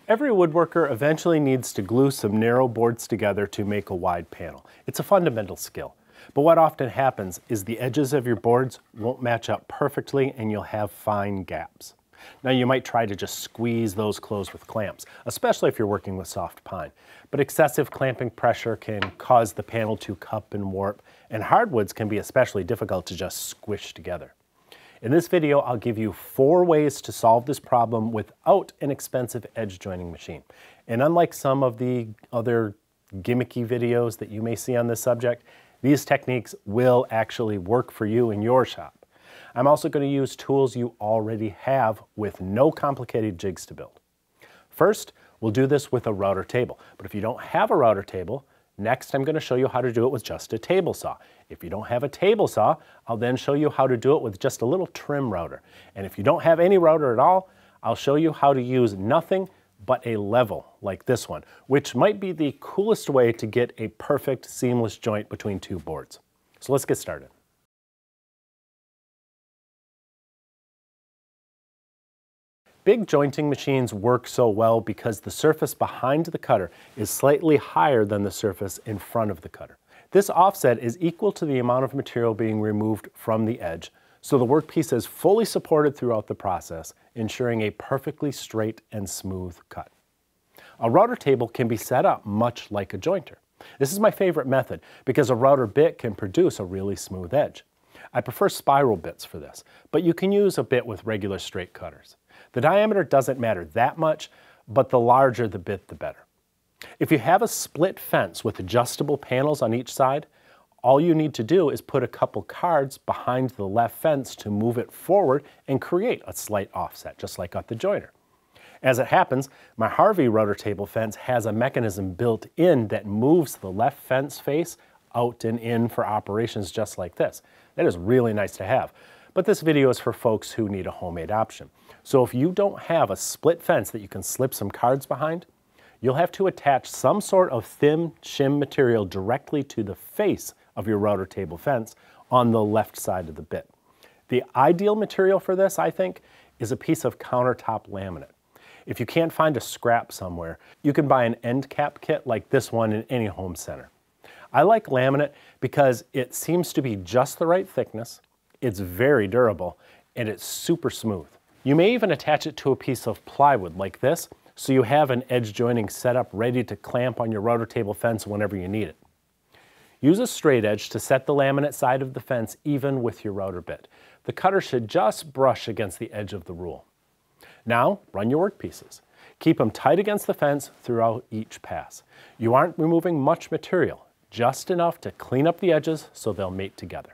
Every woodworker eventually needs to glue some narrow boards together to make a wide panel. It's a fundamental skill. But what often happens is the edges of your boards won't match up perfectly and you'll have fine gaps. Now you might try to just squeeze those closed with clamps, especially if you're working with soft pine. But excessive clamping pressure can cause the panel to cup and warp, and hardwoods can be especially difficult to just squish together. In this video, I'll give you 4 ways to solve this problem without an expensive edge joining machine. And unlike some of the other gimmicky videos that you may see on this subject, these techniques will actually work for you in your shop. I'm also going to use tools you already have with no complicated jigs to build. First, we'll do this with a router table. But if you don't have a router table, next I'm going to show you how to do it with just a table saw. If you don't have a table saw, I'll then show you how to do it with just a little trim router. And if you don't have any router at all, I'll show you how to use nothing but a level like this one, which might be the coolest way to get a perfect seamless joint between 2 boards. So let's get started. Big jointing machines work so well because the surface behind the cutter is slightly higher than the surface in front of the cutter. This offset is equal to the amount of material being removed from the edge, so the workpiece is fully supported throughout the process, ensuring a perfectly straight and smooth cut. A router table can be set up much like a jointer. This is my favorite method because a router bit can produce a really smooth edge. I prefer spiral bits for this, but you can use a bit with regular straight cutters. The diameter doesn't matter that much, but the larger the bit, the better. If you have a split fence with adjustable panels on each side, all you need to do is put a couple cards behind the left fence to move it forward and create a slight offset, just like on the jointer. As it happens, my Harvey router table fence has a mechanism built in that moves the left fence face out and in for operations just like this. That is really nice to have. But this video is for folks who need a homemade option. So if you don't have a split fence that you can slip some cards behind, you'll have to attach some sort of thin shim material directly to the face of your router table fence on the left side of the bit. The ideal material for this, I think, is a piece of countertop laminate. If you can't find a scrap somewhere, you can buy an end cap kit like this one in any home center. I like laminate because it seems to be just the right thickness, it's very durable, and it's super smooth. You may even attach it to a piece of plywood like this, so you have an edge joining setup ready to clamp on your router table fence whenever you need it. Use a straight edge to set the laminate side of the fence even with your router bit. The cutter should just brush against the edge of the rule. Now, run your workpieces. Keep them tight against the fence throughout each pass. You aren't removing much material, just enough to clean up the edges so they'll mate together.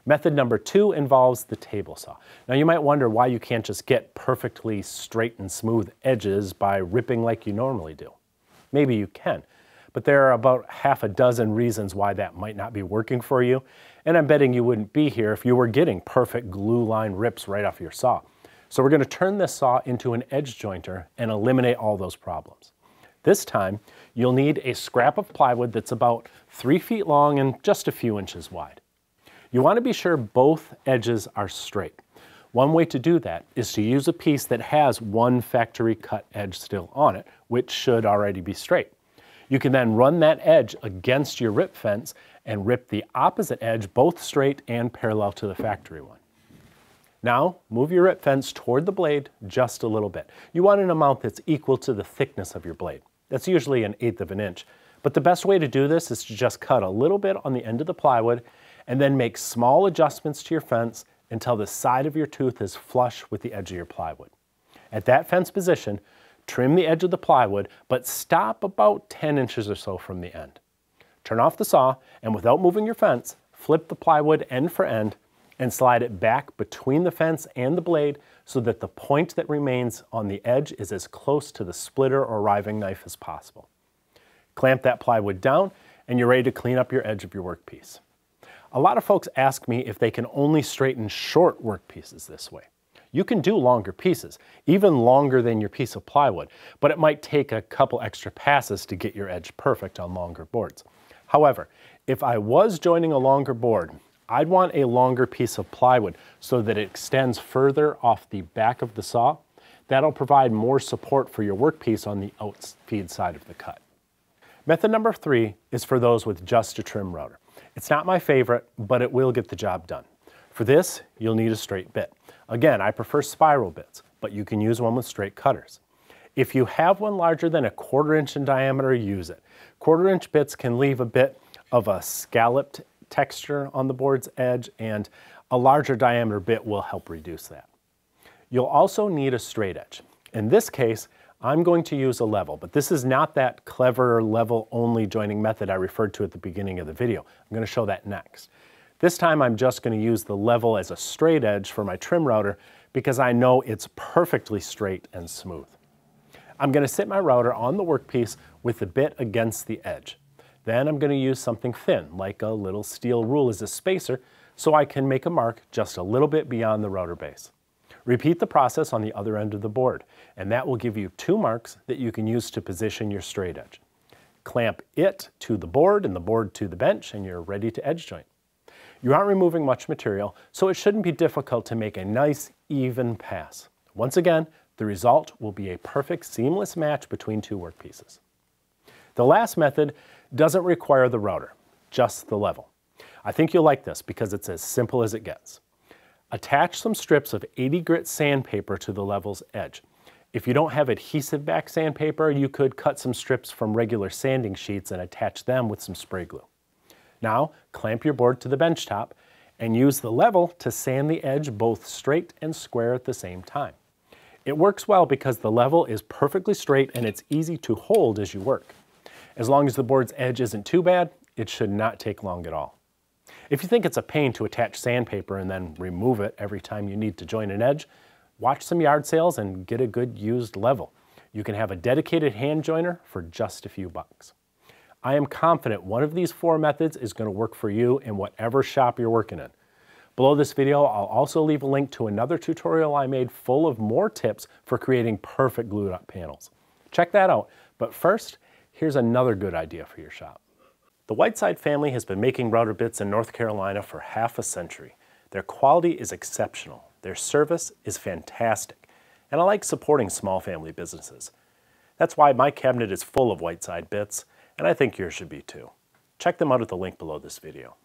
Method number 2 involves the table saw. Now you might wonder why you can't just get perfectly straight and smooth edges by ripping like you normally do. Maybe you can, but there are about half a dozen reasons why that might not be working for you, and I'm betting you wouldn't be here if you were getting perfect glue line rips right off your saw. So we're going to turn this saw into an edge jointer and eliminate all those problems. This time, you'll need a scrap of plywood that's about 3 feet long and just a few inches wide. You want to be sure both edges are straight. One way to do that is to use a piece that has one factory cut edge still on it, which should already be straight. You can then run that edge against your rip fence and rip the opposite edge both straight and parallel to the factory one. Now, move your rip fence toward the blade just a little bit. You want an amount that's equal to the thickness of your blade. That's usually 1/8 of an inch. But the best way to do this is to just cut a little bit on the end of the plywood and then make small adjustments to your fence until the side of your tooth is flush with the edge of your plywood. At that fence position, trim the edge of the plywood, but stop about 10 inches or so from the end. Turn off the saw, and without moving your fence, flip the plywood end for end and slide it back between the fence and the blade so that the point that remains on the edge is as close to the splitter or riving knife as possible. Clamp that plywood down, and you're ready to clean up your edge of your workpiece. A lot of folks ask me if they can only straighten short workpieces this way. You can do longer pieces, even longer than your piece of plywood, but it might take a couple extra passes to get your edge perfect on longer boards. However, if I was joining a longer board, I'd want a longer piece of plywood so that it extends further off the back of the saw. That'll provide more support for your workpiece on the outfeed side of the cut. Method number 3 is for those with just a trim router. It's not my favorite, but it will get the job done. For this, you'll need a straight bit. Again, I prefer spiral bits, but you can use one with straight cutters. If you have one larger than a 1/4 inch in diameter, use it. 1/4 inch bits can leave a bit of a scalloped texture on the board's edge, and a larger diameter bit will help reduce that. You'll also need a straight edge. In this case, I'm going to use a level, but this is not that clever level-only joining method I referred to at the beginning of the video. I'm going to show that next. This time I'm just going to use the level as a straight edge for my trim router because I know it's perfectly straight and smooth. I'm going to sit my router on the workpiece with the bit against the edge. Then I'm going to use something thin, like a little steel rule as a spacer, so I can make a mark just a little bit beyond the router base. Repeat the process on the other end of the board, and that will give you 2 marks that you can use to position your straight edge. Clamp it to the board and the board to the bench, and you're ready to edge joint. You aren't removing much material, so it shouldn't be difficult to make a nice, even pass. Once again, the result will be a perfect seamless match between 2 workpieces. The last method doesn't require the router, just the level. I think you'll like this because it's as simple as it gets. Attach some strips of 80 grit sandpaper to the level's edge. If you don't have adhesive back sandpaper, you could cut some strips from regular sanding sheets and attach them with some spray glue. Now, clamp your board to the bench top and use the level to sand the edge both straight and square at the same time. It works well because the level is perfectly straight and it's easy to hold as you work. As long as the board's edge isn't too bad, it should not take long at all. If you think it's a pain to attach sandpaper and then remove it every time you need to join an edge, watch some yard sales and get a good used level. You can have a dedicated hand joiner for just a few bucks. I am confident one of these 4 methods is going to work for you in whatever shop you're working in. Below this video, I'll also leave a link to another tutorial I made full of more tips for creating perfect glued up panels. Check that out, but first, here's another good idea for your shop. The Whiteside family has been making router bits in North Carolina for half a century. Their quality is exceptional, their service is fantastic, and I like supporting small family businesses. That's why my cabinet is full of Whiteside bits, and I think yours should be too. Check them out at the link below this video.